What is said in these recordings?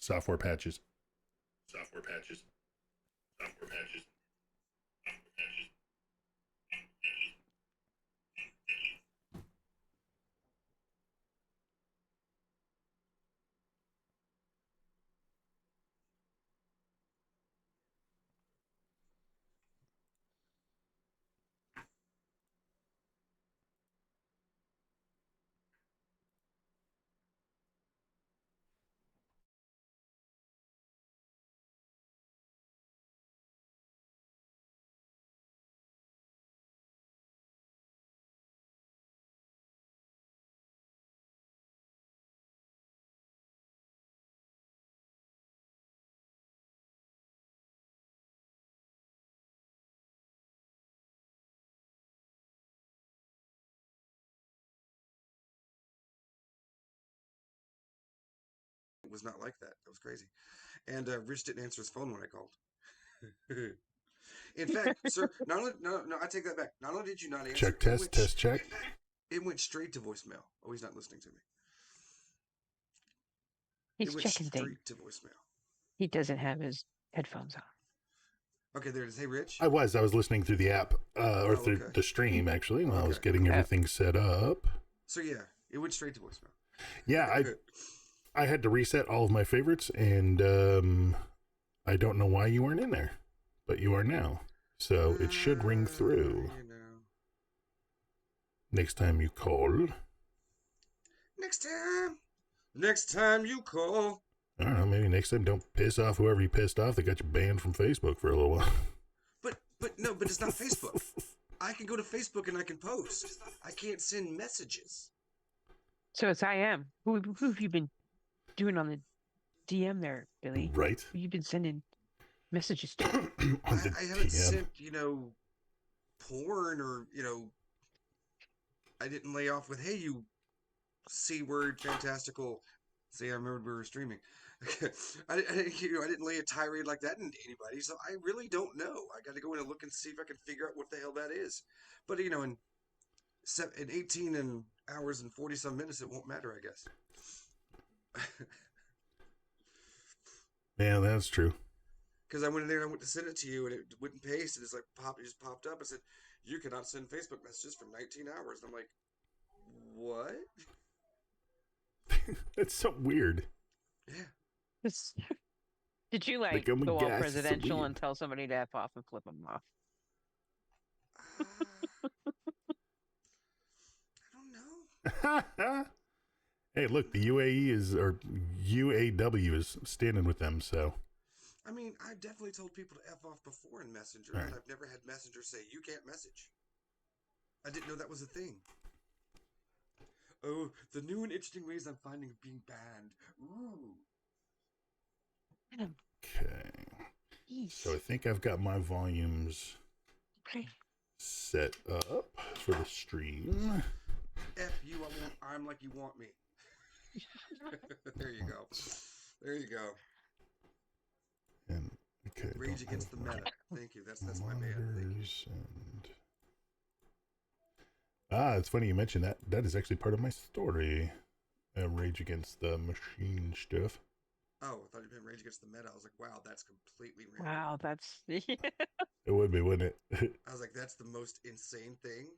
Software patches. Software patches. Software patches. Software patches. It was not like that. That was crazy. And Rich didn't answer his phone when I called. In fact, sir, not only no, I take that back. Not only did you not answer, Check test, test check. It went straight to voicemail. Oh, he's not listening to me. He's it went checking straight things. to voicemail. He doesn't have his headphones on. Okay, there it is. Hey, Rich. I was listening through the app, or through the stream, actually, while I was getting everything set up. So, yeah, it went straight to voicemail. Yeah, I had to reset all of my favorites, and I don't know why you weren't in there, but you are now. So it should ring through. You know. Next time you call. Next time you call. I don't know, maybe next time don't piss off whoever you pissed off that got you banned from Facebook for a little while. But it's not Facebook. I can go to Facebook and I can post. I can't send messages. So it's IM. Who have you been doing on the DM there, Billy? Right. Who you been sending messages to? I haven't sent, porn or, I didn't lay off with, hey, you C-word fantastical. See, I remembered we were streaming. I didn't lay a tirade like that into anybody, so I really don't know. I got to go in and look and see if I can figure out what the hell that is. But, in 18 hours and 40-some minutes, it won't matter, I guess. Yeah, that's true. Because I went in there and I went to send it to you, and it wouldn't paste. And it's like, it just popped up. I said, you cannot send Facebook messages for 19 hours. And I'm like, what? That's so weird. Yeah. Did you go all presidential and tell somebody to F off and flip them off? I don't know. Hey, look, the UAW is standing with them, so. I mean, I've definitely told people to F off before in Messenger, and I've never had Messenger say, you can't message. I didn't know that was a thing. Oh, the new and interesting ways I'm finding of being banned. Ooh. Okay. So I think I've got my volumes set up for the stream. F you, I'm like you want me. There you go. There you go. And okay. Rage Against the Meta. Thank you. That's my man. It's funny you mentioned that. That is actually part of my story. Rage Against the Machine stuff. Oh, I thought you meant Rage Against the Meta. I was like, wow, that's completely random. Wow, that's... It would be, wouldn't it? I was like, that's the most insane thing.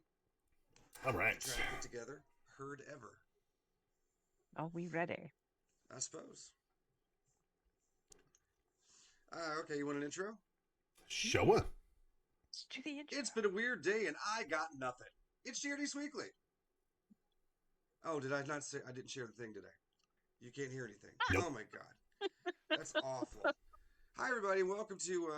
All right. Trying to put together. Heard ever. Are we ready? I suppose. Okay, you want an intro? Show up. Let's do the intro. It's been a weird day and I got nothing. It's GRD Sweekly. Oh, did I not say I didn't share the thing today? You can't hear anything. Nope. Oh my god. That's awful. Hi everybody, welcome to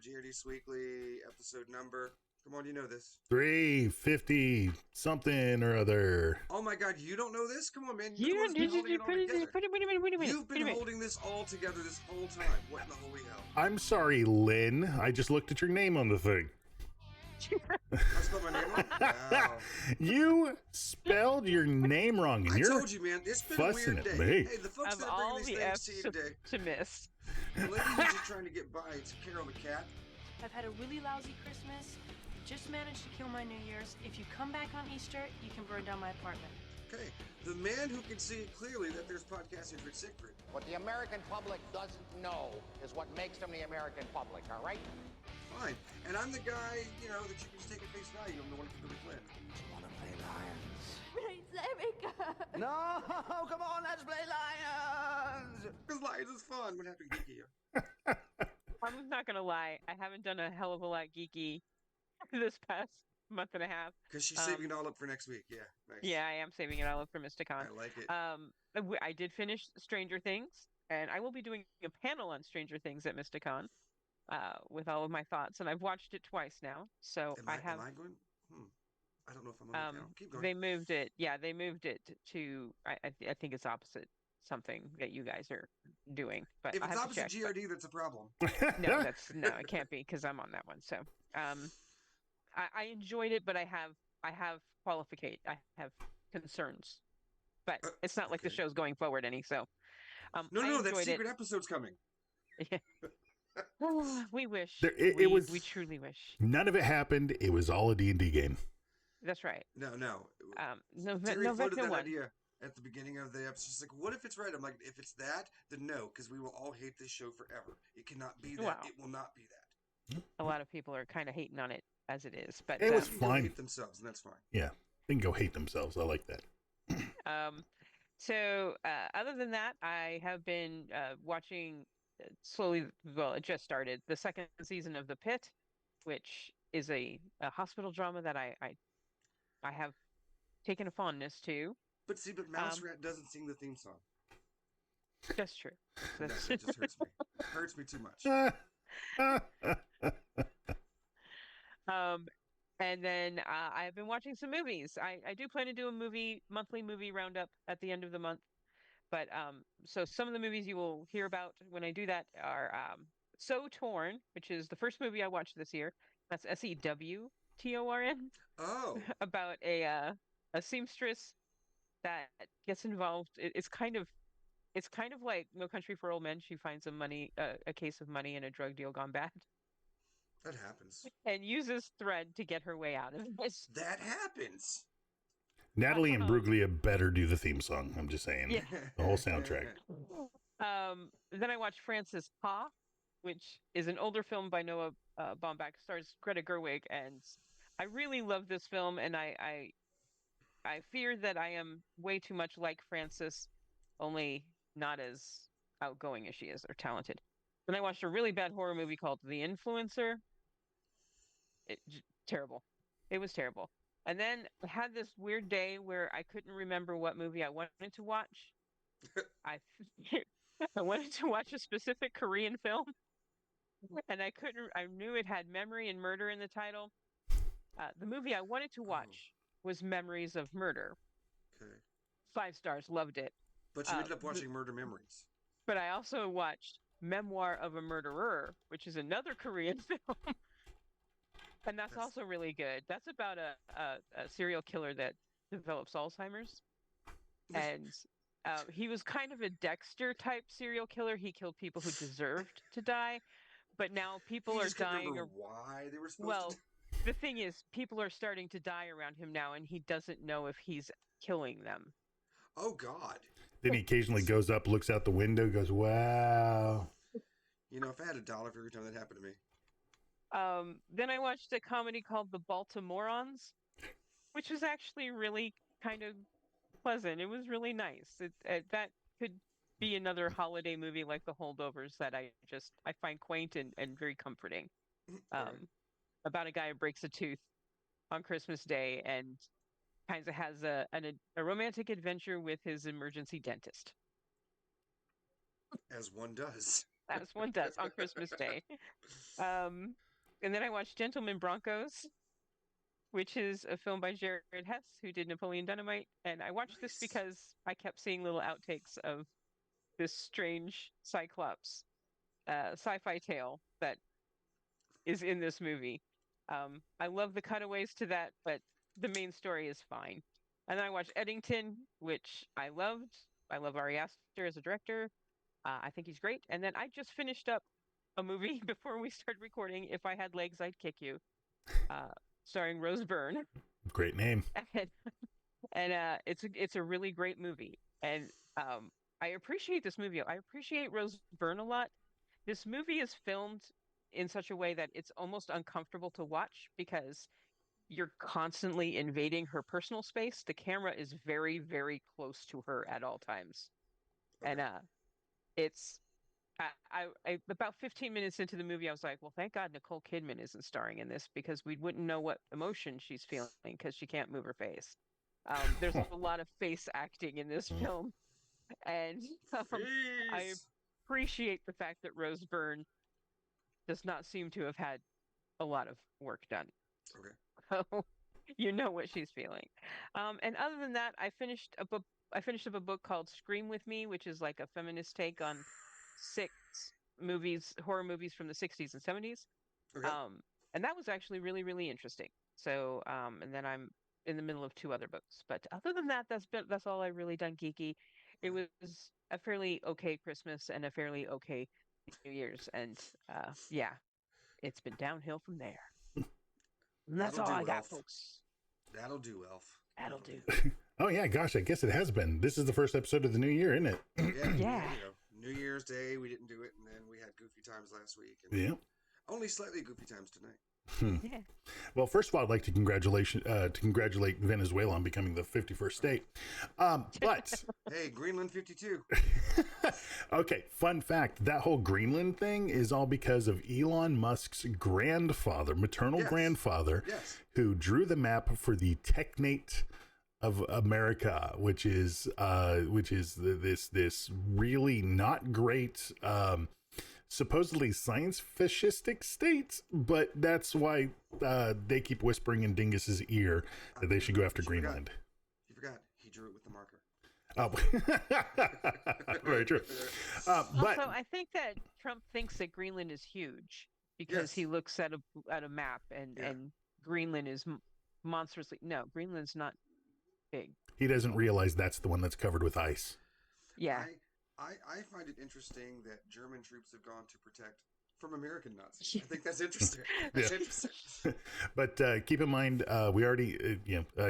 GRD Sweekly episode number. Come on, you know this. 350 something or other. Oh my god, you don't know this? Come on, man. You've been holding this all together this whole time. What in the holy hell? I'm sorry, Lynn. I just looked at your name on the thing. I spelled my name wrong? Wow. You spelled your name wrong. And I you're told you, man. It's been a fussing weird at day. me. Hey, the folks Of that are all bringing the these F's things to you today. to miss. The lady who's just trying to get by to Carol the cat. I've had a really lousy Christmas. Just managed to kill my New Year's. If you come back on Easter, you can burn down my apartment. Okay, the man who can see clearly that there's podcast is Rich Siegfried. What the American public doesn't know is what makes them the American public, all right? Fine. And I'm the guy, you know, that you can just take at face value. I'm the one who can really win. Want to play lions? No, come on, let's play Lions! Because Lions is fun. What happened, Geeky? I'm not gonna lie, I haven't done a hell of a lot geeky this past month and a half. Because she's saving it all up for next week. Yeah, nice. Yeah, I am saving it all up for Mysticon. I like it. I did finish Stranger Things, and I will be doing a panel on Stranger Things at Mysticon, with all of my thoughts, and I've watched it twice now, so Am I going? I don't know if I'm on the panel. Keep going. They moved it. Yeah, they moved it to. I think it's opposite something that you guys are doing. But If I it's have opposite to check, GRD, that's a problem. no, it can't be because I'm on that one. So, I enjoyed it, but I have concerns. But it's not like the okay. show's going forward any. So, No, that enjoyed secret episode's coming. We wish. It was. We truly wish. None of it happened. It was all a D&D game. That's right. No. Terry floated that one. idea at the beginning of the episode. She's like, what if it's right? I'm like, if it's that, then no, because we will all hate this show forever. It cannot be that. Wow. It will not be that. A lot of people are kind of hating on it as it is, but It was People fine. hate themselves, and that's fine. Yeah, they can go hate themselves. I like that. So other than that, I have been watching slowly. Well, it just started the second season of The Pit, which is a hospital drama that I have taken a fondness to. But see, Mouse Rat doesn't sing the theme song. That's true. That just hurts me. It hurts me too much. And then I have been watching some movies. I do plan to do a monthly movie roundup at the end of the month. But so some of the movies you will hear about when I do that are So Torn, which is the first movie I watched this year. That's SEWTORN. Oh. About a seamstress that gets involved. It's kind of like No Country for Old Men. She finds a case of money in a drug deal gone bad, That happens. and uses thread to get her way out of this. That happens. Natalie and Bruglia better do the theme song. I'm just saying. Yeah. The whole soundtrack. Then I watched Francis Ha, which is an older film by Noah Baumbach, stars Greta Gerwig, and I really love this film, and I fear that I am way too much like Francis, only not as outgoing as she is or talented. Then I watched a really bad horror movie called The Influencer. Terrible. It was terrible. And then I had this weird day where I couldn't remember what movie I wanted to watch. I wanted to watch a specific Korean film, and I couldn't. I knew it had memory and murder in the title. The movie I wanted to watch was Memories of Murder. Okay. 5 stars, loved it. But you ended up watching Murder Memories. But I also watched Memoir of a Murderer, which is another Korean film. And that's also really good. That's about a serial killer that develops Alzheimer's. And he was kind of a Dexter type serial killer. He killed people who deserved to die. But now people are dying. Why they were supposed to. The thing is, people are starting to die around him now, and he doesn't know if he's killing them. Oh, God. Then he occasionally goes up, looks out the window, goes, wow. You know, if I had $1 for every time that happened to me. Then I watched a comedy called The Baltimoreans, which was actually really kind of pleasant. It was really nice. That could be another holiday movie like The Holdovers that I find quaint and very comforting. About a guy who breaks a tooth on Christmas Day and kind of has a romantic adventure with his emergency dentist. As one does. As one does on Christmas Day. And then I watched Gentlemen Broncos, which is a film by Jared Hess, who did Napoleon Dynamite. And I watched this because I kept seeing little outtakes of this strange Cyclops sci-fi tale that is in this movie. I love the cutaways to that, but the main story is fine. And then I watched Eddington, which I loved. I love Ari Aster as a director. I think he's great. And then I just finished up a movie before we started recording, If I Had Legs, I'd Kick You, starring Rose Byrne. Great name. And it's a really great movie. And I appreciate this movie. I appreciate Rose Byrne a lot. This movie is filmed in such a way that it's almost uncomfortable to watch because you're constantly invading her personal space. The camera is very, very close to her at all times. And Okay. it's about 15 minutes into the movie, I was like, well, thank God Nicole Kidman isn't starring in this because we wouldn't know what emotion she's feeling because she can't move her face. There's a lot of face acting in this film, and I Jeez. appreciate the fact that Rose Byrne does not seem to have had a lot of work done. Okay. So you know what she's feeling. And other than that, I finished a book. I finished up a book called Scream with Me, which is like a feminist take on 6 horror movies from the 60s and 70s. Okay. And that was actually really, really interesting. So, and then I'm in the middle of 2 other books. But other than that, that's all I've really done geeky. It was a fairly okay Christmas and a fairly okay New Year's, and yeah, it's been downhill from there. And that's That'll all I do, got, Elf. folks. That'll do, Elf. That'll do. Oh yeah, gosh, I guess it has been. This is the first episode of the new year, isn't it? Yeah. Yeah. You know, New Year's Day, we didn't do it, and then we had goofy times last week. And Yeah. only slightly goofy times tonight. Yeah. Well, first of all, I'd like to congratulate Venezuela on becoming the 51st state. But Hey, Greenland 52. okay, fun fact: that whole Greenland thing is all because of Elon Musk's grandfather, maternal Yes. grandfather, Yes. who drew the map for the Technate of America, which is this really not great, supposedly science fascistic state, but that's why they keep whispering in Dingus's ear that they should go after You forgot. Greenland. You forgot. He drew it with the marker. Oh, very true. But Also, I think that Trump thinks that Greenland is huge because Yes. he looks at a map and Greenland is monstrously. No, Greenland's not big. he doesn't realize that's the one that's covered with ice. Yeah. I find it interesting that German troops have gone to protect from American Nazis. I think that's interesting. That's Yeah. interesting. But keep in mind, we already,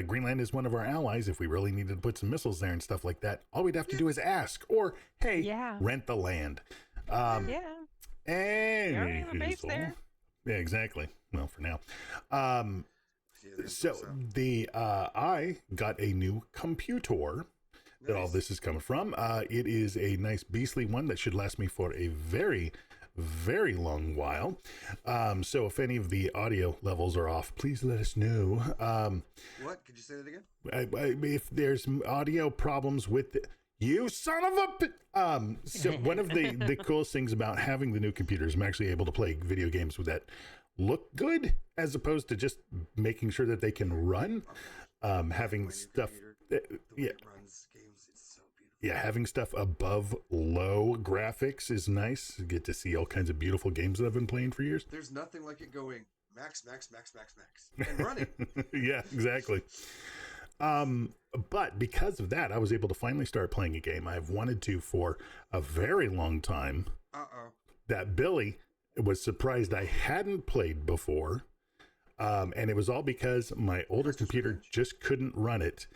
Greenland is one of our allies. If we really needed to put some missiles there and stuff like that, all we'd have to do is ask, or hey, Yeah. rent the land. Yeah. And You already have a base there. Yeah, exactly. Well, for now. Yeah, there's So some- I got a new computer that all Nice. this is coming from. It is a nice beastly one that should last me for a very, very long while. So if any of the audio levels are off, please let us know. What? Could you say that again? If there's audio problems with you son of a so one of the coolest things about having the new computers, I'm actually able to play video games with that look good as opposed to just making sure that they can run. Having My new stuff computer, the way yeah. it runs games, it's so beautiful. Yeah, having stuff above low graphics is nice. You get to see all kinds of beautiful games that I've been playing for years. There's nothing like it going max, and running. Yeah, exactly. But because of that, I was able to finally start playing a game I've wanted to for a very long time that Billy was surprised I hadn't played before. And it was all because my older computer just couldn't run it.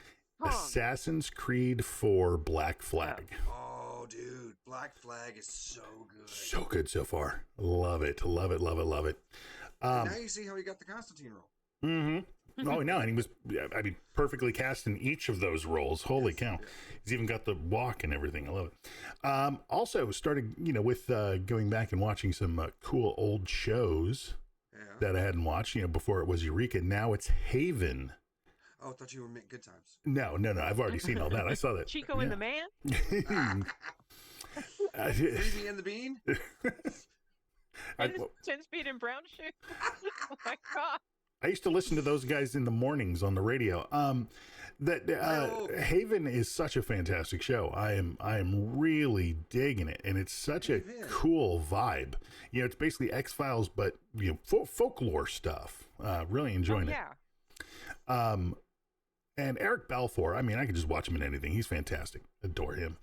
Assassin's Creed 4 Black Flag. Oh, dude, Black Flag is so good. So good so far. Love it. Love it. Love it. Love it. And now you see how he got the Constantine role. Mm-hmm. Oh, no. And he was, I mean, perfectly cast in each of those roles. Holy cow. He's even got the walk and everything. I love it. Also started, with going back and watching some cool old shows that I hadn't watched, before it was Eureka. Now it's Haven. Oh, I thought you were making good times. No. I've already seen all that. I saw that. Chico and the Man? 3D and the Bean? And 10-speed and brown shoe? Oh my God. I used to listen to those guys in the mornings on the radio. Haven is such a fantastic show. I am really digging it, and it's such a cool vibe. It's basically X-Files, but folklore stuff. Really enjoying it. Yeah. And Eric Balfour. I mean, I could just watch him in anything. He's fantastic. Adore him.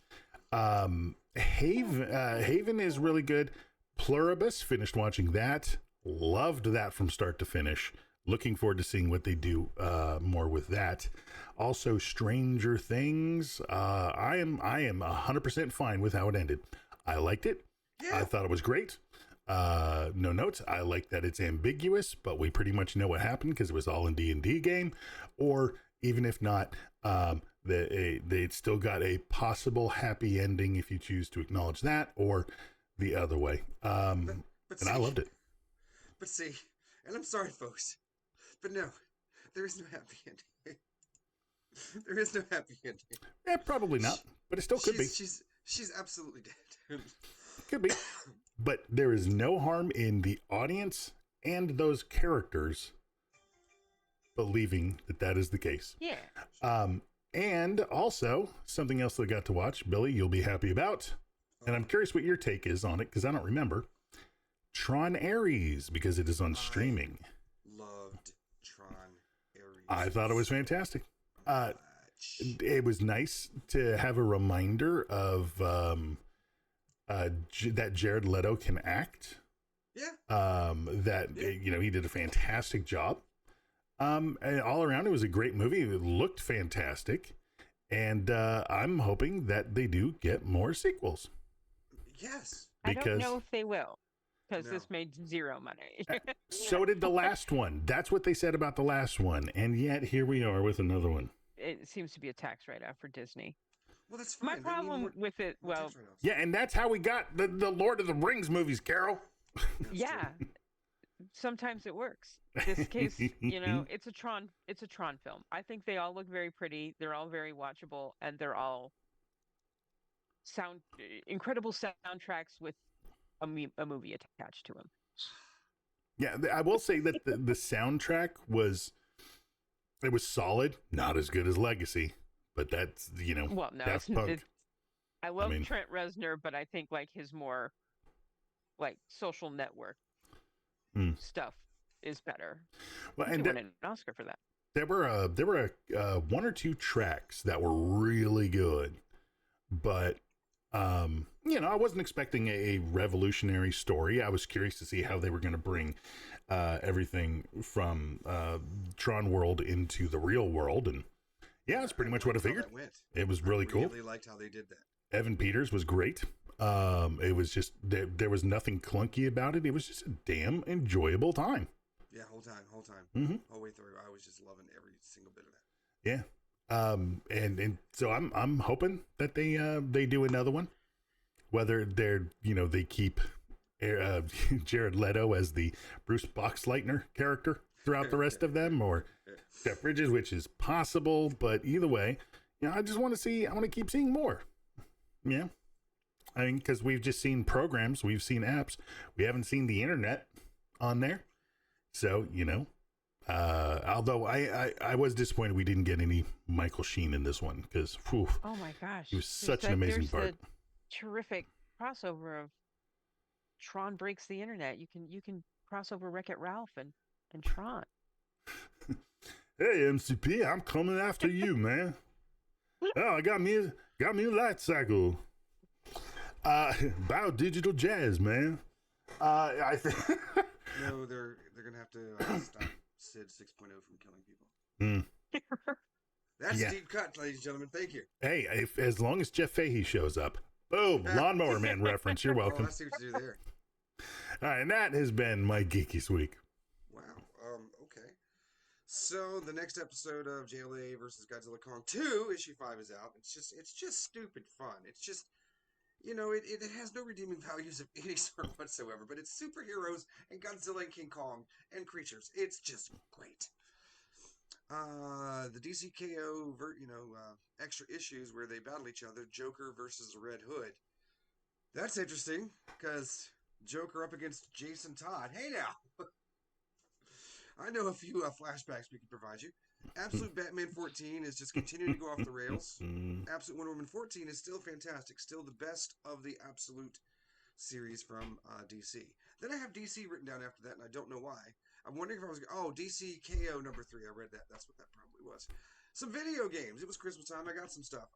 Haven is really good. Pluribus, finished watching that. Loved that from start to finish. Looking forward to seeing what they do more with that. Also, Stranger Things. I am 100% fine with how it ended. I liked it. Yeah. I thought it was great. No notes. I like that it's ambiguous, but we pretty much know what happened because it was all in D&D game. Or even if not, they still got a possible happy ending if you choose to acknowledge that, or the other way. And I loved it. But see, and I'm sorry, folks, but no, there is no happy ending. There is no happy ending. Yeah, probably not, but it still could be. She's absolutely dead. Could be. But there is no harm in the audience and those characters believing that that is the case. Yeah. And also, something else that I got to watch, Billy, you'll be happy about. And I'm curious what your take is on it, because I don't remember. Tron Ares, because it is on streaming. Loved Tron Ares. I thought it was fantastic. It was nice to have a reminder of that Jared Leto can act. Yeah. He did a fantastic job. And all around, it was a great movie. It looked fantastic. And I'm hoping that they do get more sequels. Yes. I don't know if they will, because No. this made zero money. So did the last one. That's what they said about the last one. And yet here we are with another one. It seems to be a tax write-off for Disney. Well, that's My fine. problem with it, well, Yeah, and that's how we got the Lord of the Rings movies, Carol. yeah, sometimes it works. This case, it's a Tron film. I think they all look very pretty. They're all very watchable, and they're all incredible soundtracks with a movie attached to them. Yeah, I will say that the soundtrack was solid, not as good as Legacy, but that's Well, no, Daft Punk. I love Trent Reznor, but I think like his more like social network stuff is better. Well, He and won an Oscar for that. There were one or two tracks that were really good, but I wasn't expecting a revolutionary story. I was curious to see how they were going to bring everything from Tron world into the real world, and yeah, that's pretty much what I figured. It was really cool. I really liked how they did that. Evan Peters was great. It was just there was nothing clunky about it. It was just a damn enjoyable time. Yeah, whole time, Mm-hmm. all the way through. I was just loving every single bit of that. Yeah. And so I'm hoping that they do another one. Whether they keep Jared Leto as the Bruce Boxleitner character throughout the rest of them, or Jeff Bridges, which is possible. But either way, I just want to keep seeing more. Yeah. I mean, because we've just seen programs, we've seen apps, we haven't seen the internet on there. So, although I was disappointed we didn't get any Michael Sheen in this one, because oh my gosh, he was such an amazing part. The terrific crossover of Tron breaks the internet. You can cross over Wreck-It Ralph and Tron. Hey MCP, I'm coming after you, man. Oh, I got me a light cycle. Biodigital jazz, man. I think No, they're gonna have to stop Sid 6.0 from killing people. That's a deep cut, ladies and gentlemen. Thank you. Hey, as long as Jeff Fahey shows up, boom, Lawnmower Man reference. You're welcome. Oh, I see what you do there. All right, and that has been my Geekiest Week. Wow. Okay. So the next episode of JLA versus Godzilla Kong 2, issue 5 is out. It's just stupid fun. It's just, it has no redeeming values of any sort whatsoever, but it's superheroes and Godzilla and King Kong and creatures. It's just great. The DCKO, extra issues where they battle each other, Joker versus the Red Hood. That's interesting, because Joker up against Jason Todd. Hey now! I know a few flashbacks we can provide you. Absolute Batman 14 is just continuing to go off the rails. Absolute Wonder Woman 14 is still fantastic. Still the best of the Absolute series from DC. Then I have DC written down after that, and I don't know why. I'm wondering if I was... Oh, DC KO number 3. I read that. That's what that probably was. Some video games. It was Christmas time. I got some stuff.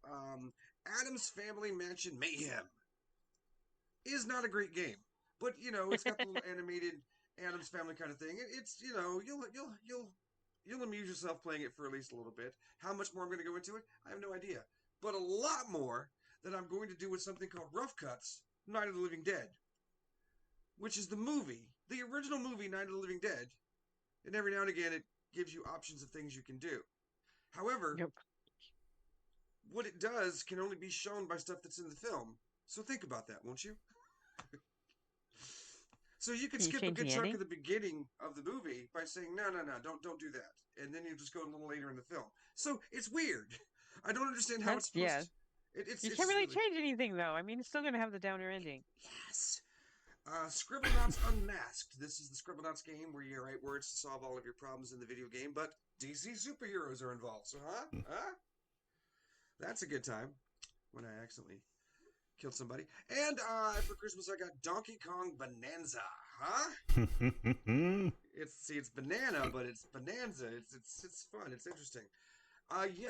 Addams Family Mansion Mayhem is not a great game. But, it's got the little animated Addams Family kind of thing. It's you'll amuse yourself playing it for at least a little bit. How much more I'm going to go into it, I have no idea. But a lot more that I'm going to do with something called Rough Cuts, Night of the Living Dead, which is the movie, the original movie Night of the Living Dead. And every now and again, it gives you options of things you can do. However, what it does can only be shown by stuff that's in the film. So think about that, won't you? So you could skip a good chunk of the beginning of the movie by saying, no, don't do that. And then you just go a little later in the film. So it's weird. I don't understand how it's supposed to... You can't really change anything, though. I mean, it's still going to have the downer ending. Yes. Scribblenauts Unmasked. This is the Scribblenauts game where you write words to solve all of your problems in the video game, but DC superheroes are involved. So, that's a good time when I accidentally killed somebody. And for Christmas, I got Donkey Kong Bonanza. It's banana, but it's bonanza. It's fun. It's interesting.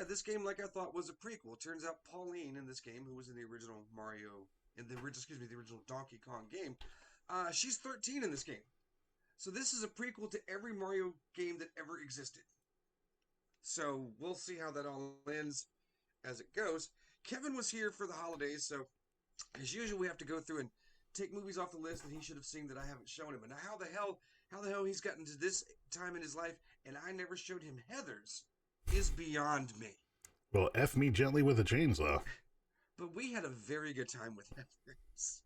This game, like I thought, was a prequel. Turns out Pauline in this game, who was in the original the original Donkey Kong game, she's 13 in this game. So this is a prequel to every Mario game that ever existed. So we'll see how that all ends as it goes. Kevin was here for the holidays, so as usual, we have to go through and take movies off the list that he should have seen that I haven't shown him. And now how the hell he's gotten to this time in his life and I never showed him Heathers is beyond me. Well, F me gently with a chainsaw. But we had a very good time with Heathers.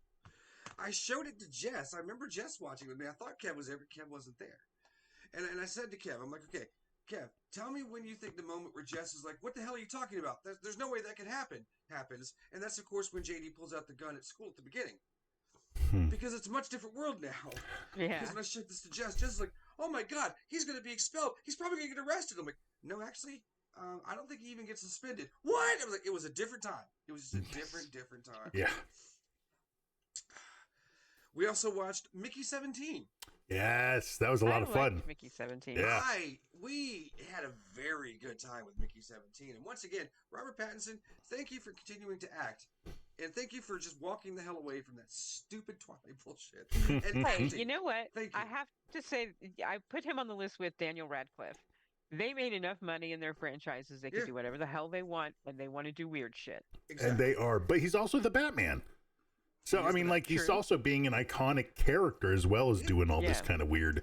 I showed it to Jess. I remember Jess watching with me. I thought Kev was there, but Kev wasn't there. And I said to Kev, I'm like, okay, Kev, tell me when you think the moment where Jess is like, what the hell are you talking about? There's no way that could happens. And that's, of course, when JD pulls out the gun at school at the beginning. Because it's a much different world now. Yeah. Because when I showed this to Jess, Jess is like, oh my God, he's going to be expelled. He's probably going to get arrested. I'm like, no, actually, I don't think he even gets suspended. What? I was like, it was a different time. It was just a different time. Yeah. We also watched Mickey 17. Yes, that was a lot of fun. Mickey 17. Yeah. We had a very good time with Mickey 17. And once again, Robert Pattinson, thank you for continuing to act. And thank you for just walking the hell away from that stupid Twilight bullshit. And hey, you know what? Thank you. I have to say, I put him on the list with Daniel Radcliffe. They made enough money in their franchises. They could do whatever the hell they want, and they want to do weird shit. Exactly. And they are, but he's also the Batman. So, I mean, like, he's also being an iconic character as well as doing all this kind of weird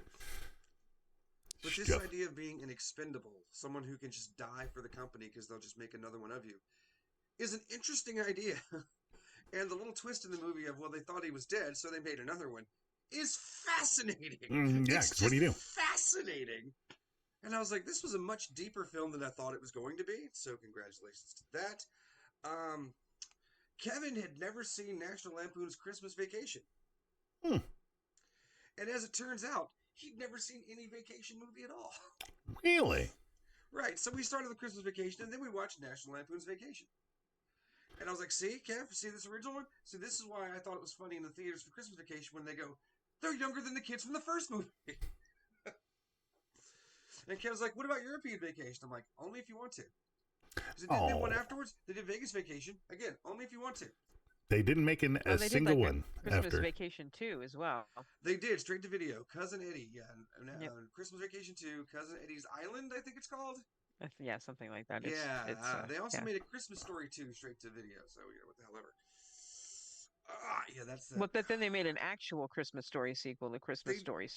But stuff. this idea of being an expendable, someone who can just die for the company because they'll just make another one of you, is an interesting idea. And the little twist in the movie of, well, they thought he was dead, so they made another one, is fascinating. What do you do? Fascinating. And I was like, this was a much deeper film than I thought it was going to be. So congratulations to that. Kevin had never seen National Lampoon's Christmas Vacation. And as it turns out, he'd never seen any vacation movie at all. Really? Right. So we started the Christmas Vacation, and then we watched National Lampoon's Vacation. And I was like, see, Kev, see this original one? See, this is why I thought it was funny in the theaters for Christmas Vacation when they go, they're younger than the kids from the first movie. And Kev's like, what about European Vacation? I'm like, only if you want to. Because they did one afterwards. They did Vegas Vacation. Again, only if you want to. They didn't make a single one Christmas after. Vacation 2 as well. They did, straight to video. Cousin Eddie, Christmas Vacation 2, Cousin Eddie's Island, I think it's called. Yeah, something like that. They also made a Christmas Story 2 straight to video. So, what the hell ever. That's. Well, but then they made an actual Christmas Story sequel, the Christmas Story,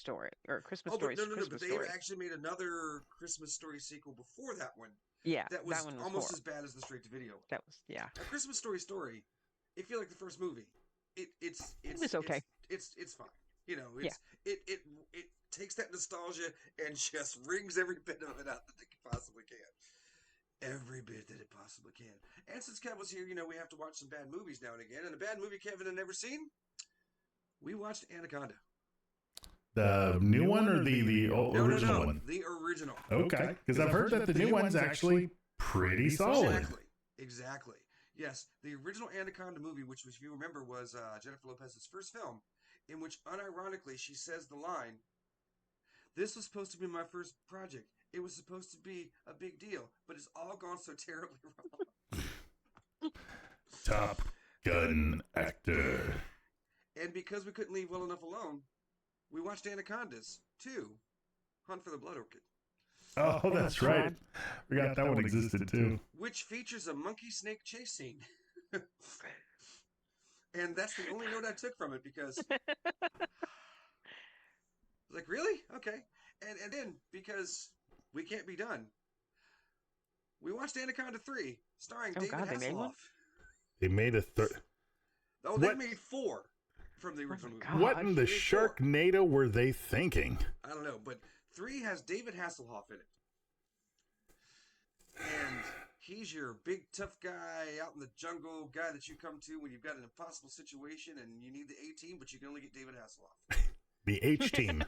or Christmas Story. But they actually made another Christmas Story sequel before that one. Yeah, that was one was almost as bad as the straight to video. That was A Christmas Story. It feel like the first movie. It was okay. It's fine. It takes that nostalgia and just wrings every bit of it out that it possibly can. Every bit that it possibly can. And since Kev was here, we have to watch some bad movies now and again. And a bad movie Kevin had never seen, we watched Anaconda. The new one or the original one? The original. Okay, because I've heard that the new one's actually pretty solid. Exactly. Yes, the original Anaconda movie, which if you remember was Jennifer Lopez's first film, in which unironically she says the line, "This was supposed to be my first project. It was supposed to be a big deal, but it's all gone so terribly wrong." Top Gun actor. And because we couldn't leave well enough alone, we watched Anacondas 2, Hunt for the Blood Orchid. Oh, that's right. Forgot that one existed too. Which features a monkey snake chase scene. And that's the only note I took from it because like, really? Okay. And then because we can't be done, we watched Anaconda 3 starring David God, they made one? Hasselhoff. They made a third. Oh, they made 4 from the original movie. God. What in the Sharknado were they thinking? I don't know, but 3 has David Hasselhoff in it. And he's your big tough guy out in the jungle, guy that you come to when you've got an impossible situation and you need the A-team, but you can only get David Hasselhoff. The H-team.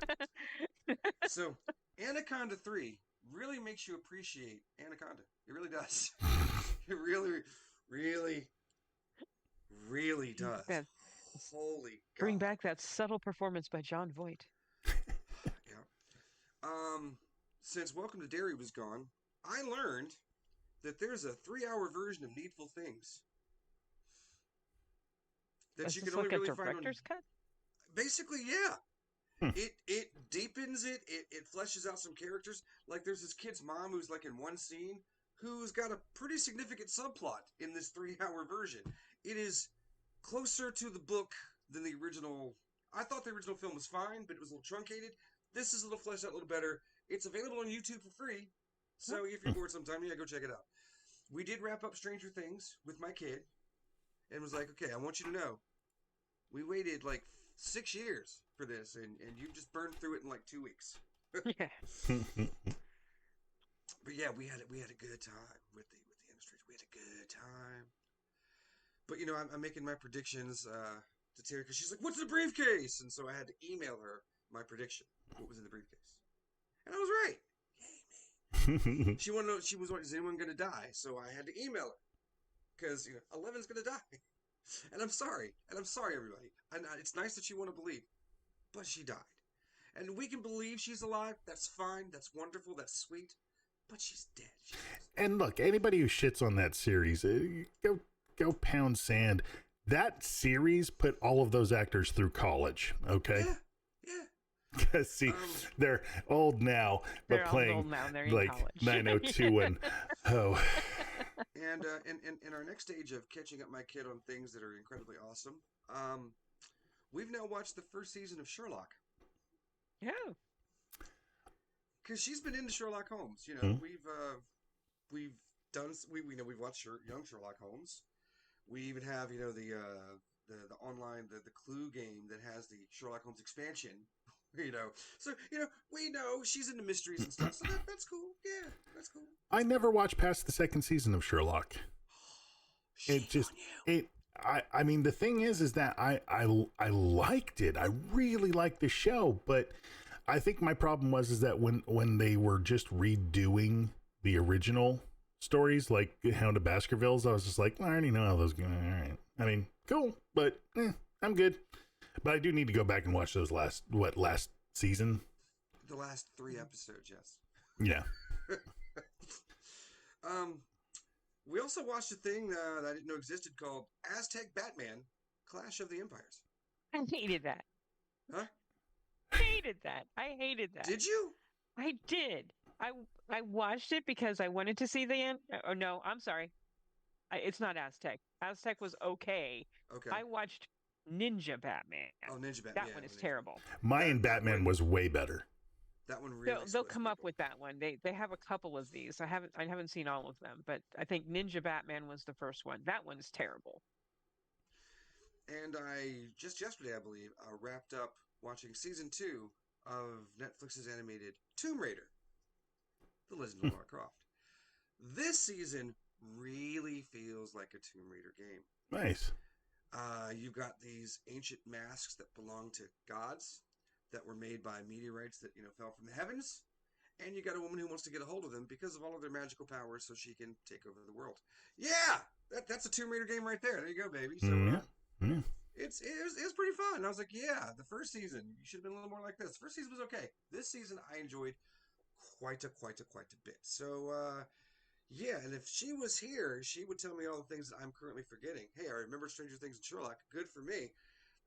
So, Anaconda 3 really makes you appreciate Anaconda. It really does. It really, really, really does. Holy God. Bring back that subtle performance by John Voight. Yeah. Since Welcome to Derry was gone, I learned that there's a 3-hour version of Needful Things that you can only really find on director's cut. Basically, yeah. It deepens it. It fleshes out some characters. Like there's this kid's mom who's like in one scene who's got a pretty significant subplot in this 3-hour version. It is closer to the book than the original. I thought the original film was fine, but it was a little truncated. This is a little fleshed out, a little better. It's available on YouTube for free. So if you're bored sometime, yeah, go check it out. We did wrap up Stranger Things with my kid and was like, okay, I want you to know, we waited like 6 years for this, and you just burned through it in like 2 weeks. Yeah. But yeah, we had a good time with the industry. We had a good time. But you know, I'm making my predictions to Terry because she's like, "What's in the briefcase?" And so I had to email her my prediction, what was in the briefcase, and I was right. Yay me! She wanted to know. She was wondering, is anyone going to die? So I had to email her because 11's going to die, and I'm sorry, everybody. And it's nice that you want to believe, but she died, and we can believe she's alive. That's fine. That's wonderful. That's sweet. But she's dead. And look, anybody who shits on that series, go pound sand. That series put all of those actors through college, okay? Yeah. Because see, they're old now, but They're playing old now, they're in like college. 902 and oh. And in our next stage of catching up my kid on things that are incredibly awesome, we've now watched the first season of Sherlock. Yeah. Because she's been into Sherlock Holmes. We've watched young Sherlock Holmes. We even have the online the Clue game that has the Sherlock Holmes expansion. So we know she's into mysteries and stuff. So that's cool. Yeah, that's cool. I never watched past the second season of Sherlock. I mean, the thing is that I liked it. I really liked the show, but I think my problem is that when they were just redoing the original stories, like Hound of Baskervilles, I was just like, I already know how those go. All right. I mean, cool, but I'm good. But I do need to go back and watch those last season? The last 3 episodes, yes. Yeah. We also watched a thing that I didn't know existed called Aztec Batman Clash of the Empires. I hated that. Huh? I hated that. Did you? I did. I watched it because I wanted to see the end. Oh, no, I'm sorry. It's not Aztec. Aztec was okay. Okay. I watched Ninja Batman. Oh, Ninja Batman. That one is terrible. Mayan Batman was way better. That one really. They'll come up with that one. They have a couple of these. I haven't seen all of them, but I think Ninja Batman was the first one. That one's terrible. And I just yesterday, I believe, wrapped up watching season 2 of Netflix's animated Tomb Raider: The Legend of Lara Croft. This season really feels like a Tomb Raider game. Nice. You've got these ancient masks that belong to gods that were made by meteorites that fell from the heavens, and you got a woman who wants to get a hold of them because of all of their magical powers, so she can take over the world. Yeah, that's a Tomb Raider game right there. There you go, baby. So it was pretty fun. I was like, yeah, the first season you should have been a little more like this. The first season was okay. This season I enjoyed quite a bit. So yeah, and if she was here, she would tell me all the things that I'm currently forgetting. Hey, I remember Stranger Things and Sherlock. Good for me.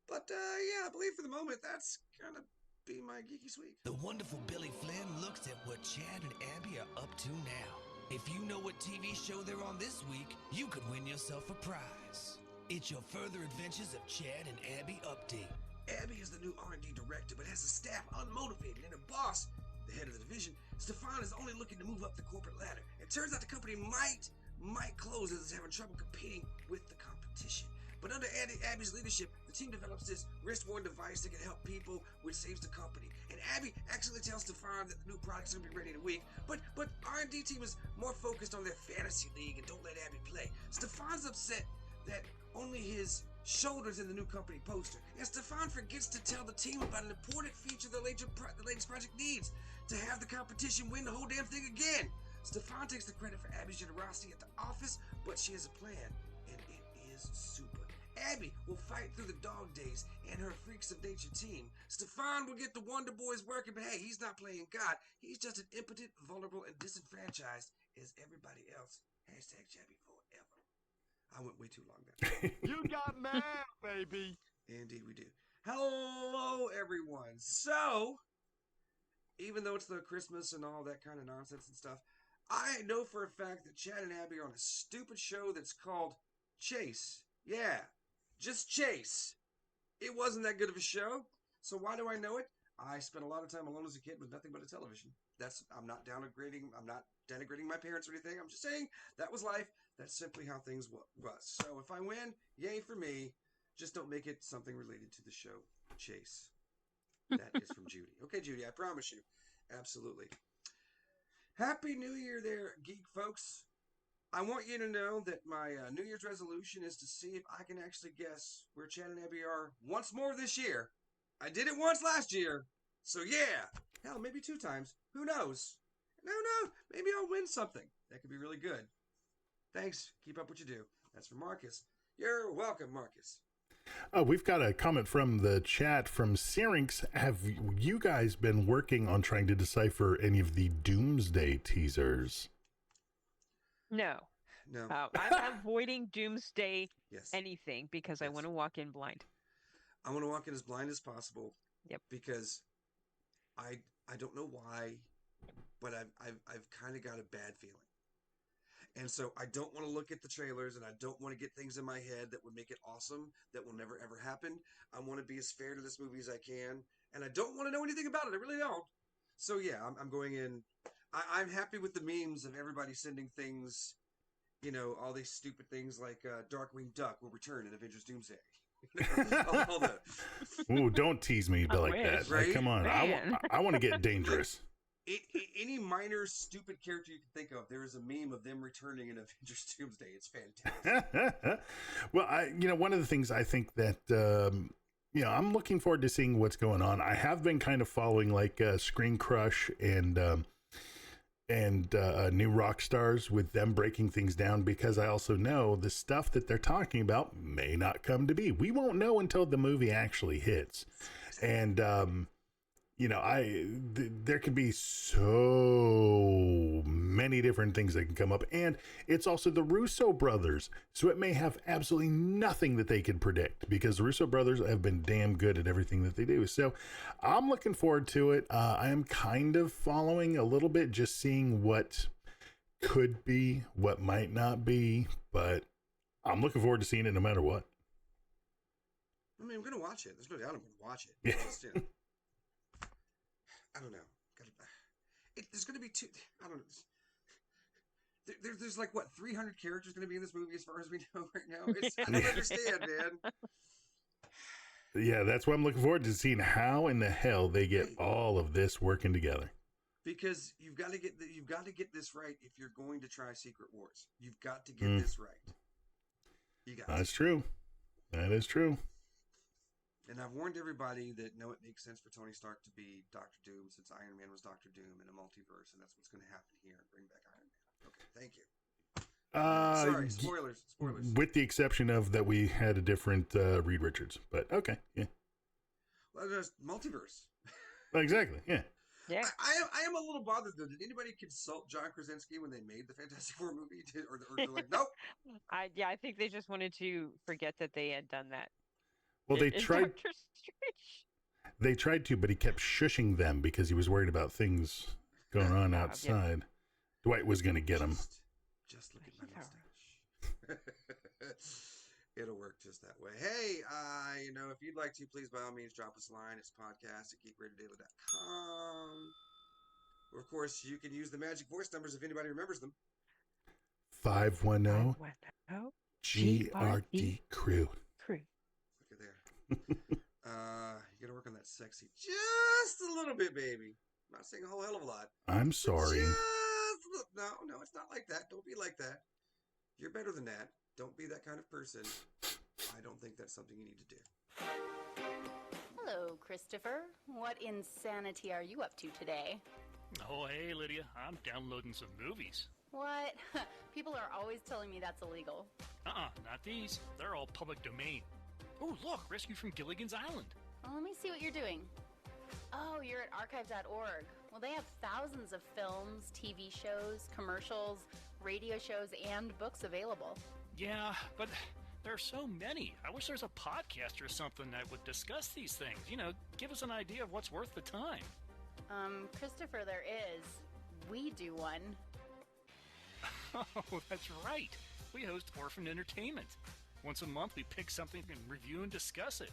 But yeah, I believe for the moment that's kind of be my geeky sweet. The wonderful Billy Flynn looks at what Chad and Abby are up to now. If you know what TV show they're on this week, you could win yourself a prize. It's your Further Adventures of Chad and Abby update. Abby is the new R&D director, but has a staff unmotivated, and her boss, the head of the division, Stefan, is only looking to move up the corporate ladder. It turns out the company might close as it's having trouble competing with the competition. But under Abby's leadership, the team develops this wrist-worn device that can help people, which saves the company. And Abby actually tells Stefan that the new product's gonna be ready in a week, but R&D team is more focused on their fantasy league and don't let Abby play. Stefan's upset that only his shoulders in the new company poster, and Stefan forgets to tell the team about an important feature the latest project needs, to have the competition win the whole damn thing again. Stefan takes the credit for Abby's generosity at the office, but she has a plan, and it is super. Abby will fight through the dog days and her Freaks of Nature team. Stefan will get the Wonder Boys working, but hey, he's not playing God. He's just an impotent, vulnerable, and disenfranchised as everybody else. Hashtag Chabby forever. I went way too long there. You got mail, baby. Indeed we do. Hello, everyone. So, even though it's the Christmas and all that kind of nonsense and stuff, I know for a fact that Chad and Abby are on a stupid show that's called Chase. Yeah, just Chase. It wasn't that good of a show. So why do I know it? I spent a lot of time alone as a kid with nothing but a television. I'm not denigrating my parents or anything. I'm just saying that was life. That's simply how things was. So if I win, yay for me. Just don't make it something related to the show Chase. That is from Judy. Okay, Judy, I promise you. Absolutely. Happy New Year there, geek folks. I want you to know that my New Year's resolution is to see if I can actually guess where Chad and Abby are once more this year. I did it once last year. So yeah. Hell, maybe 2 times. Who knows? No, maybe I'll win something. That could be really good. Thanks. Keep up what you do. That's from Marcus. You're welcome, Marcus. We've got a comment from the chat from Syrinx. Have you guys been working on trying to decipher any of the Doomsday teasers? No. I'm avoiding Doomsday anything because I want to walk in blind. I want to walk in as blind as possible. Yep. Because I don't know why, but I've kind of got a bad feeling. And so I don't want to look at the trailers, and I don't want to get things in my head that would make it awesome, that will never, ever happen. I want to be as fair to this movie as I can, and I don't want to know anything about it. I really don't. So, yeah, I'm going in. I'm happy with the memes of everybody sending things, you know, all these stupid things like Darkwing Duck will return in Avengers Doomsday. all the... Ooh, don't tease me like that. Right? Like, come on. I want to get dangerous. Any minor stupid character you can think of, there is a meme of them returning in Avengers Doomsday. It's fantastic. Well, one of the things I think that, I'm looking forward to seeing what's going on. I have been kind of following like Screen Crush and New Rock Stars with them breaking things down, because I also know the stuff that they're talking about may not come to be. We won't know until the movie actually hits. And, there could be so many different things that can come up, and it's also the Russo brothers, so it may have absolutely nothing that they could predict, because the Russo brothers have been damn good at everything that they do. So I'm looking forward to it. I am kind of following a little bit, just seeing what could be, what might not be, but I'm looking forward to seeing it no matter what. I mean, I'm going to watch it. There's no doubt I'm going to watch it. Yeah. Just, I don't know. There's going to be I don't know. There's like, what, 300 characters going to be in this movie as far as we know right now? I don't understand, man. Yeah, that's what I'm looking forward to, seeing how in the hell they get all of this working together. Because you've got to get this right if you're going to try Secret Wars. You've got to get this right. That's true. That is true. And I've warned everybody that it makes sense for Tony Stark to be Doctor Doom, since Iron Man was Doctor Doom in a multiverse, and that's what's going to happen here. Bring back Iron Man. Okay, thank you. Sorry, spoilers. With the exception of that we had a different Reed Richards, but okay, yeah. Well, there's multiverse. Exactly, yeah. Yeah. I am a little bothered, though. Did anybody consult John Krasinski when they made the Fantastic Four movie? Or they're like, nope? I think they just wanted to forget that they had done that. Well, they tried. They tried to, but he kept shushing them because he was worried about things going on outside. Dwight was going to get him. Just look at my mustache. It'll work just that way. Hey, if you'd like to, please by all means drop us a line. It's podcast@geekradiodaily.com. Or, of course, you can use the magic voice numbers if anybody remembers them. 510 GRD crew. Look at there. You gotta work on that sexy just a little bit, baby. I'm not saying a whole hell of a lot. I'm sorry. No, it's not like that. Don't be like that. You're better than that. Don't be that kind of person. I don't think that's something you need to do. Hello, Christopher. What insanity are you up to today? Oh, hey, Lydia. I'm downloading some movies. What? People are always telling me that's illegal. Not these. They're all public domain. Oh, look, rescued from Gilligan's Island. Well, let me see what you're doing. Oh, you're at archive.org. Well, they have thousands of films, TV shows, commercials, radio shows, and books available. Yeah, but there are so many. I wish there's a podcast or something that would discuss these things. Give us an idea of what's worth the time. Christopher, there is. We do one. Oh, that's right. We host Orphan Entertainment. Once a month, we pick something and review and discuss it.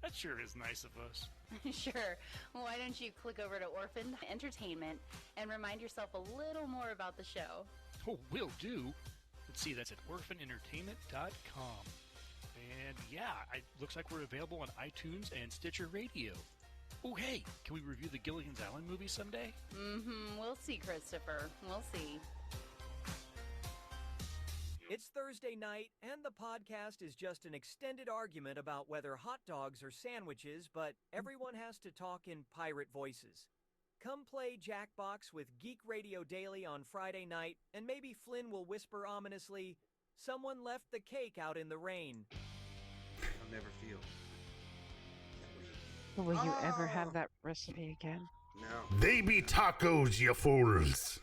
That sure is nice of us. Sure. Why don't you click over to Orphan Entertainment and remind yourself a little more about the show? Oh, will do. Let's see, that's at orphanentertainment.com. And yeah, it looks like we're available on iTunes and Stitcher Radio. Oh, hey, can we review the Gilligan's Island movie someday? We'll see, Christopher. We'll see. It's Thursday night, and the podcast is just an extended argument about whether hot dogs are sandwiches, but everyone has to talk in pirate voices. Come play Jackbox with Geek Radio Daily on Friday night, and maybe Flynn will whisper ominously, "Someone left the cake out in the rain." I'll never feel that way. Will you ever have that recipe again? No. They be tacos, you fools.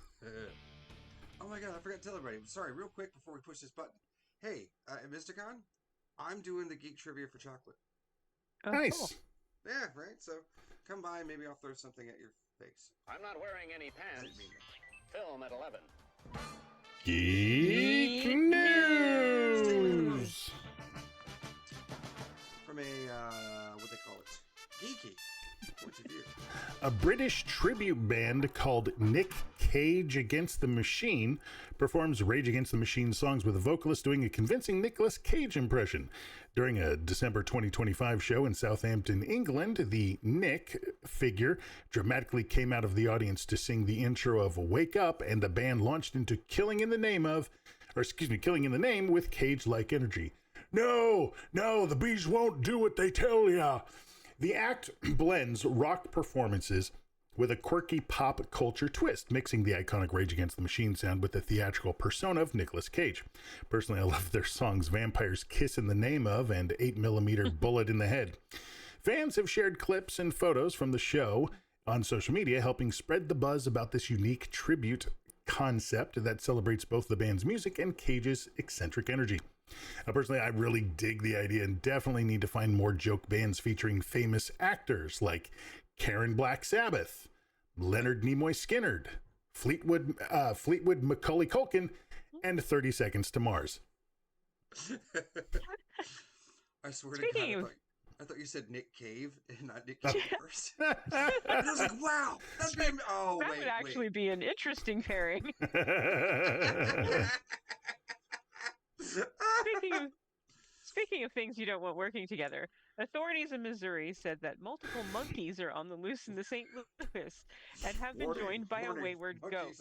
Oh my god, I forgot to tell everybody. Sorry, real quick before we push this button. Hey, at Mysticon, I'm doing the Geek Trivia for chocolate. Oh, nice. Cool. Yeah, right? So come by, maybe I'll throw something at your face. I'm not wearing any pants. Film at 11. Geek News! From a, what they call it, geeky point of view. A British tribute band called Nick Cage Against the Machine performs Rage Against the Machine songs with a vocalist doing a convincing Nicolas Cage impression. During a December 2025 show in Southampton, England, the Nick figure dramatically came out of the audience to sing the intro of Wake Up, and the band launched into Killing in the Name with Cage-like energy. No, the bees won't do what they tell ya. The act blends rock performances with a quirky pop culture twist, mixing the iconic Rage Against the Machine sound with the theatrical persona of Nicolas Cage. Personally, I love their songs Vampire's Kiss in the Name of and 8mm Bullet in the Head. Fans have shared clips and photos from the show on social media, helping spread the buzz about this unique tribute concept that celebrates both the band's music and Cage's eccentric energy. Personally, I really dig the idea and definitely need to find more joke bands featuring famous actors like Karen Black Sabbath, Leonard Nimoy Skinner, Fleetwood Macaulay Culkin, and 30 Seconds to Mars. I swear to God, I thought you said Nick Cave and not Nick Cage first. I was like, wow, that would actually be an interesting pairing. Speaking of things you don't want working together, authorities in Missouri said that multiple monkeys are on the loose in the St. Louis and have been joined by a wayward goat.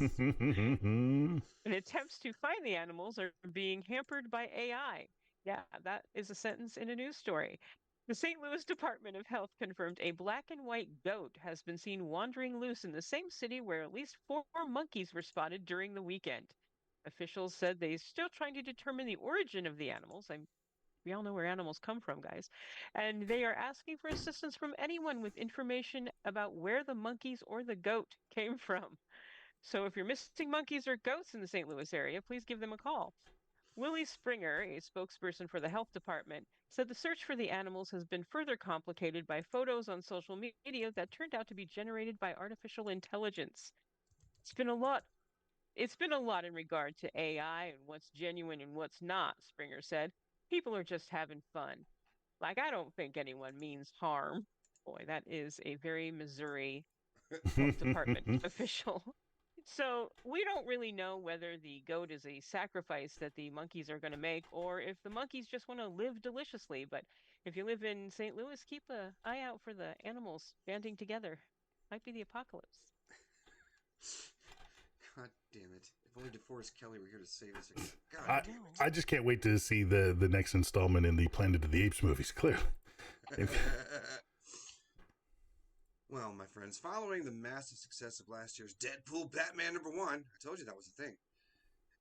And attempts to find the animals are being hampered by AI. Yeah, that is a sentence in a news story. The St. Louis Department of Health confirmed a black and white goat has been seen wandering loose in the same city where at least 4 monkeys were spotted during the weekend. Officials said they're still trying to determine the origin of the animals. We all know where animals come from, guys. And they are asking for assistance from anyone with information about where the monkeys or the goat came from. So if you're missing monkeys or goats in the St. Louis area, please give them a call. Willie Springer, a spokesperson for the health department, said the search for the animals has been further complicated by photos on social media that turned out to be generated by artificial intelligence. It's been a lot. It's been a lot in regard to AI and what's genuine and what's not, Springer said. People are just having fun. Like, I don't think anyone means harm. Boy, that is a very Missouri Health Department official. So we don't really know whether the goat is a sacrifice that the monkeys are going to make or if the monkeys just want to live deliciously. But if you live in St. Louis, keep an eye out for the animals banding together. Might be the apocalypse. God damn it. If only DeForest Kelly were here to save us again. God damn it. I just can't wait to see the next installment in the Planet of the Apes movies, clearly. Well, my friends, following the massive success of last year's Deadpool Batman #1, I told you that was a thing,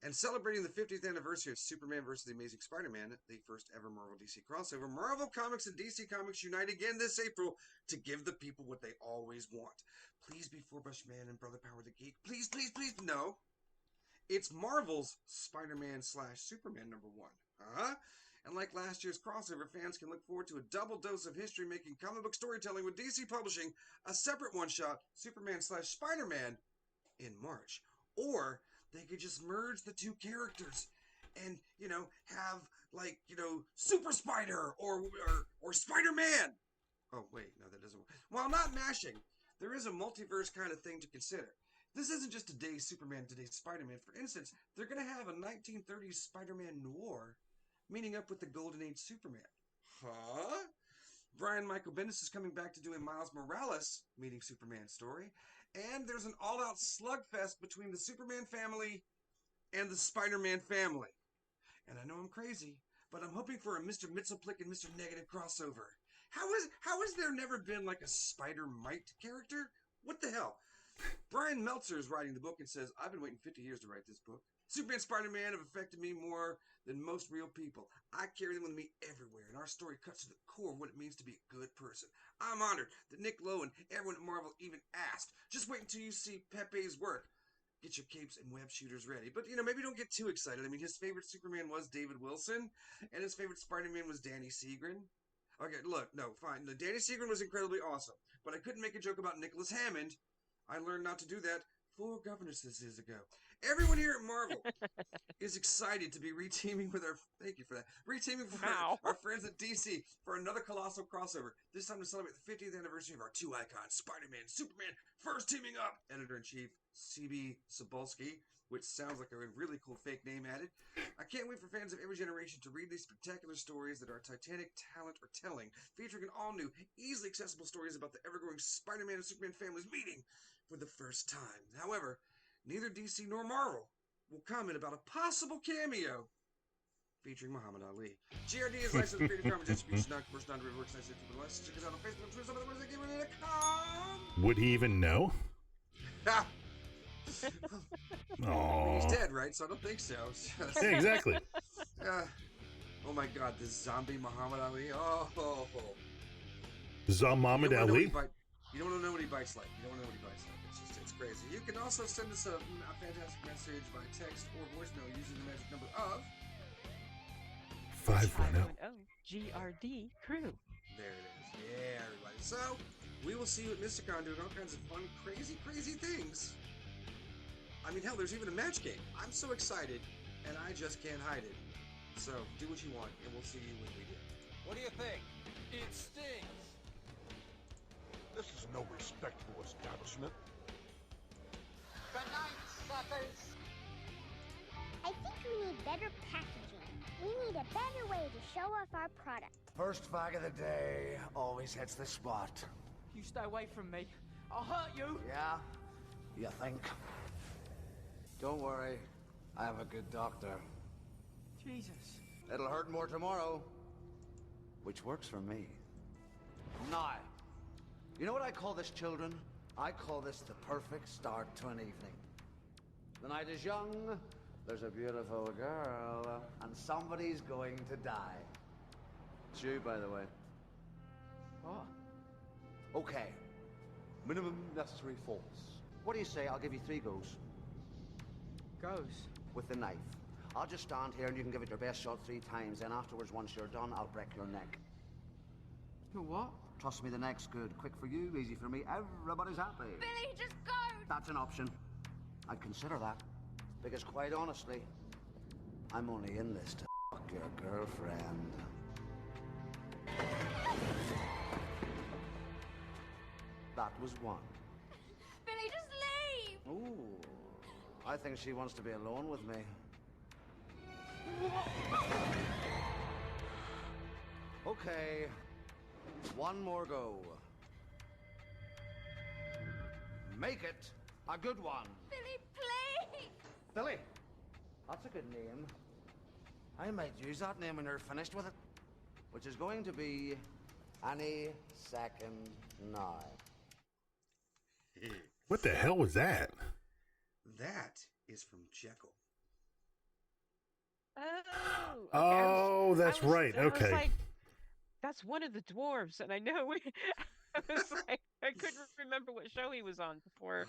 and celebrating the 50th anniversary of Superman vs. The Amazing Spider-Man, the first ever Marvel DC crossover, Marvel Comics and DC Comics unite again this April to give the people what they always want. Please be Fourbush Man and Brother Power the Geek. Please, please, please, no. It's Marvel's Spider-Man/Superman #1. And like last year's crossover, fans can look forward to a double dose of history-making comic book storytelling with DC publishing a separate one-shot, Superman/Spider-Man, in March. Or they could just merge the two characters and, have, Super Spider or Spider-Man. Oh, wait, no, that doesn't work. While not mashing, there is a multiverse kind of thing to consider. This isn't just today's Superman, today's Spider-Man. For instance, they're going to have a 1930s Spider-Man noir meeting up with the Golden Age Superman. Huh? Brian Michael Bendis is coming back to do a Miles Morales meeting Superman story. And there's an all-out slugfest between the Superman family and the Spider-Man family. And I know I'm crazy, but I'm hoping for a Mr. Mxyzptlk and Mr. Negative crossover. How has there never been like a Spider-Mite character? What the hell? Brian Meltzer is writing the book and says, I've been waiting 50 years to write this book. Superman and Spider-Man have affected me more than most real people. I carry them with me everywhere, and our story cuts to the core of what it means to be a good person. I'm honored that Nick Lowe and everyone at Marvel even asked. Just wait until you see Pepe's work. Get your capes and web shooters ready. But, maybe don't get too excited. I mean, his favorite Superman was David Wilson, and his favorite Spider-Man was Danny Seagren. Okay, look, no, fine. Danny Seagren was incredibly awesome, but I couldn't make a joke about Nicholas Hammond. I learned not to do that 4 governesses ago. Everyone here at Marvel is excited to be reteaming with thank you for that, reteaming with our friends at DC for another colossal crossover, this time to celebrate the 50th anniversary of our 2 icons, Spider-Man, Superman, first teaming up. Editor-in-Chief C.B. Cebulski, which sounds like a really cool fake name added. I can't wait for fans of every generation to read these spectacular stories that our titanic talent are telling, featuring an all-new, easily accessible stories about the ever-growing Spider-Man and Superman families meeting for the first time. However, neither DC nor Marvel will comment about a possible cameo featuring Muhammad Ali. GRD is licensed with Creative Commons Attribution, non-commercial, non-derivative works, licensed to the license. Check us out on Facebook, Twitter, some of the words that give it a Would he even know? Ha! Oh, he's dead, right? So I don't think so. Yeah, exactly. Oh my God, this zombie Muhammad Ali. Oh. Muhammad Ali? You don't want to know what he bites like. It's crazy. You can also send us a fantastic message by text or voicemail using the magic number of 510 GRD crew. There it is. Yeah, everybody. So, we will see you at Mysticon doing all kinds of fun, crazy things. I mean, hell, there's even a match game. I'm so excited, and I just can't hide it. So, do what you want, and we'll see you when we do. What do you think? It stings. This is no respectable establishment. Good night, suckers. I think we need better packaging. We need a better way to show off our product. First fag of the day always hits the spot. You stay away from me. I'll hurt you. Yeah? You think? Don't worry. I have a good doctor. Jesus. It'll hurt more tomorrow. Which works for me. Now, you know what I call this, children? I call this the perfect start to an evening. The night is young, there's a beautiful girl, and somebody's going to die. It's you, by the way. What? Okay. Minimum necessary force. What do you say? I'll give you 3 goes. Goes? With the knife. I'll just stand here and you can give it your best shot 3 times. Then afterwards, once you're done, I'll break your neck. You what? Trust me, the neck's good. Quick for you, easy for me. Everybody's happy. Billy, just go! That's an option. I'd consider that. Because quite honestly, I'm only in this to fuck your girlfriend. That was 1. Billy, just leave! Ooh, I think she wants to be alone with me. Okay, 1 more go. Make it a good one. Billy, please! Billy, that's a good name. I might use that name when you're finished with it, which is going to be any second now. What the hell was that? That is from Jekyll. Oh, okay. That's right. I was Okay. like, that's one of the dwarves, and I know I was like, I couldn't remember what show he was on before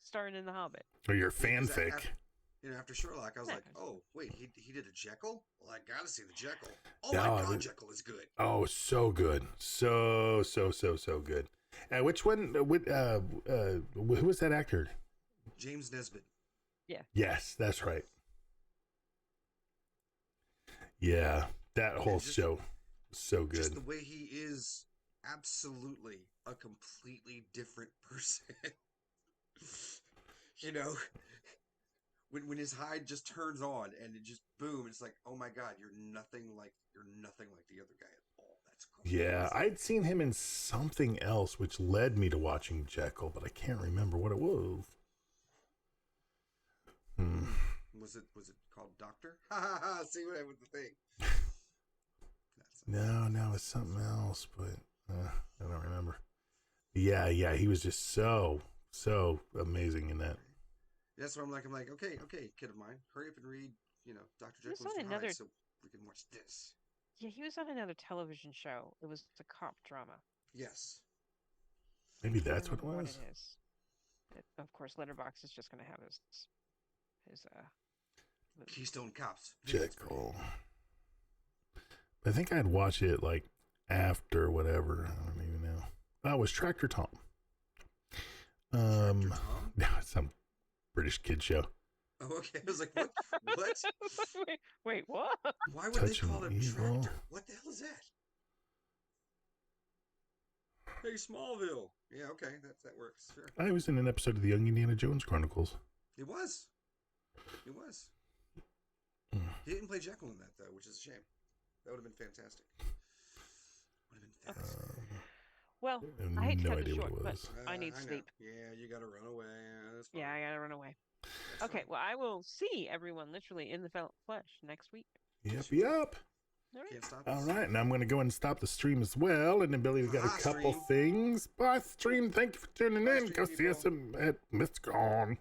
starring in The Hobbit. Or your fanfic. After Sherlock, I was like, oh, wait, he did a Jekyll? Well, I gotta see the Jekyll. Oh No, my God, Jekyll is good. Oh, so good. So good. Which one, who was that actor? James Nesbitt. Yeah. Yes, that's right. Yeah, that whole show, so good. Just the way he is absolutely a completely different person. When his hide just turns on and it just boom, it's like, oh my God, you're nothing like the other guy at all. That's crazy. Yeah, I'd seen him in something else, which led me to watching Jekyll, but I can't remember what it was. Was it called Doctor? Ha ha ha! See what happened with the thing. No, it's something else, but I don't remember. Yeah, he was just so amazing in that. That's what I'm like, okay, kid of mine, hurry up and read, Dr. Jekyll on Mr. Hyde so we can watch this. Yeah, he was on another television show. It was a cop drama. Yes. Maybe that's what it was. What it is. Of course, Letterboxd is just going to have his Keystone Cops. Jekyll. I think I'd watch it like after whatever. I don't even know. That was Tractor Tom. Tractor Tom? No, it's some British kid show. Oh, okay. I was like, what? What? Wait, what? Why would they call it Tractor? What the hell is that? Hey, Smallville. Yeah, okay, that works. Sure. I was in an episode of the Young Indiana Jones Chronicles. It was. He didn't play Jekyll in that though, which is a shame. That would have been fantastic. Well, I hate to cut it idea short, what it but was. I need sleep. Yeah, you gotta run away. Yeah, I gotta run away. Okay, well, I will see everyone literally in the flesh next week. Yep. All right. Can't stop All us. right, and I'm going to go and stop the stream as well. And then Billy's got a couple things. Bye, stream. Thank you for tuning in. Go see us at Mr. Gone.